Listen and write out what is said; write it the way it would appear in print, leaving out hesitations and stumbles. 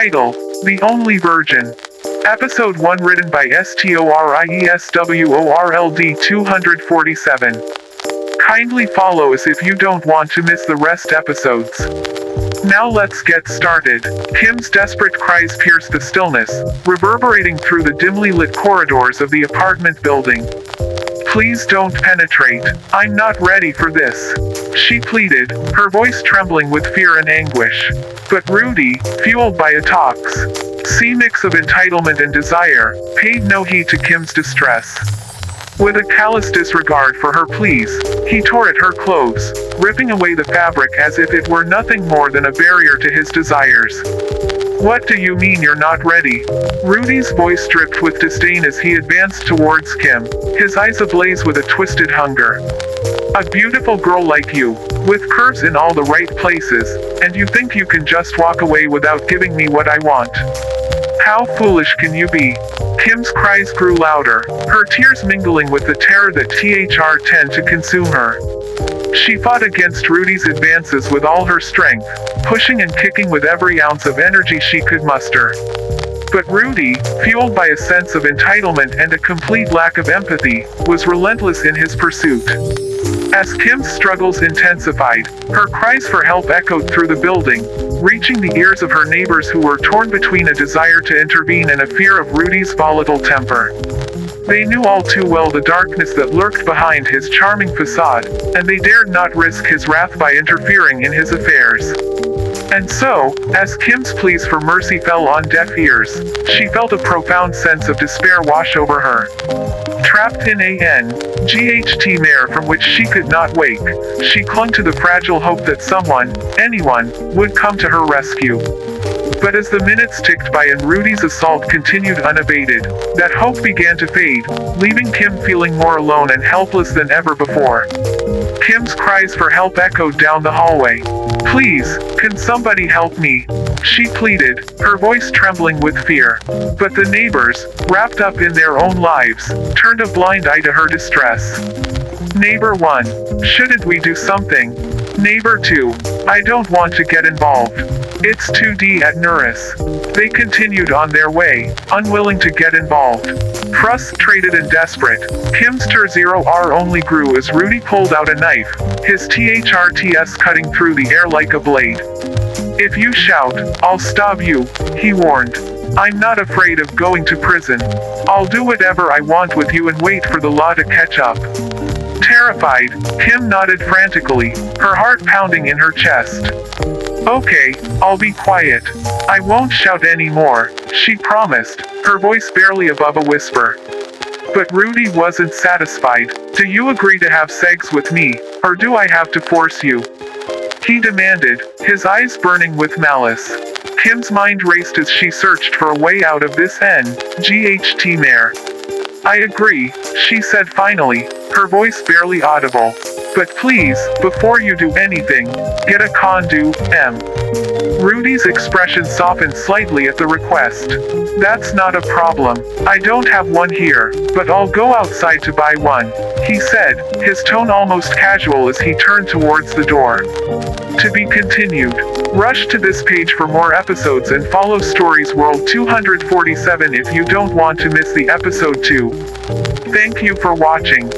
Title: The Only Virgin. Episode 1 written by STORIESWORLD 247. Kindly follow us if you don't want to miss the rest episodes. Now let's get started. Kim's desperate cries pierce the stillness, reverberating through the dimly lit corridors of the apartment building. Please don't penetrate. I'm not ready for this, she pleaded, her voice trembling with fear and anguish. But Rudy, fueled by a toxic mix of entitlement and desire, paid no heed to Kim's distress. With a callous disregard for her pleas, he tore at her clothes, ripping away the fabric as if it were nothing more than a barrier to his desires. What do you mean you're not ready? Rudy's voice dripped with disdain as he advanced towards Kim, his eyes ablaze with a twisted hunger. A beautiful girl like you, with curves in all the right places, and you think you can just walk away without giving me what I want? How foolish can you be? Kim's cries grew louder, her tears mingling with the terror that tend to consume her. She fought against Rudy's advances with all her strength, pushing and kicking with every ounce of energy she could muster. But Rudy, fueled by a sense of entitlement and a complete lack of empathy, was relentless in his pursuit. As Kim's struggles intensified, her cries for help echoed through the building, reaching the ears of her neighbors who were torn between a desire to intervene and a fear of Rudy's volatile temper. They knew all too well the darkness that lurked behind his charming facade, and they dared not risk his wrath by interfering in his affairs. And so, as Kim's pleas for mercy fell on deaf ears, she felt a profound sense of despair wash over her. Trapped in a nightmare from which she could not wake, she clung to the fragile hope that someone, anyone, would come to her rescue. But as the minutes ticked by and Rudy's assault continued unabated, that hope began to fade, leaving Kim feeling more alone and helpless than ever before. Kim's cries for help echoed down the hallway. Please, can somebody help me? She pleaded, her voice trembling with fear. But the neighbors, wrapped up in their own lives, turned a blind eye to her distress. Neighbor 1, shouldn't we do something? Neighbor 2, I don't want to get involved. It's 2D at Nuris. They continued on their way, unwilling to get involved. Frustrated and desperate, Kim's Ter-0R only grew as Rudy pulled out a knife, his THRTS cutting through the air like a blade. If you shout, I'll stab you, he warned. I'm not afraid of going to prison. I'll do whatever I want with you and wait for the law to catch up. Terrified, Kim nodded frantically, her heart pounding in her chest. Okay, I'll be quiet. I won't shout anymore, she promised, her voice barely above a whisper. But Rudy wasn't satisfied. Do you agree to have sex with me, or do I have to force you? He demanded, his eyes burning with malice. Kim's mind raced as she searched for a way out of this nightmare. I agree, she said finally, her voice barely audible. But please, before you do anything, get a condom. Rudy's expression softened slightly at the request. That's not a problem. I don't have one here, but I'll go outside to buy one, he said, his tone almost casual as he turned towards the door. To be continued. Rush to this page for more episodes and follow Stories World 247 if you don't want to miss the episode 2. Thank you for watching.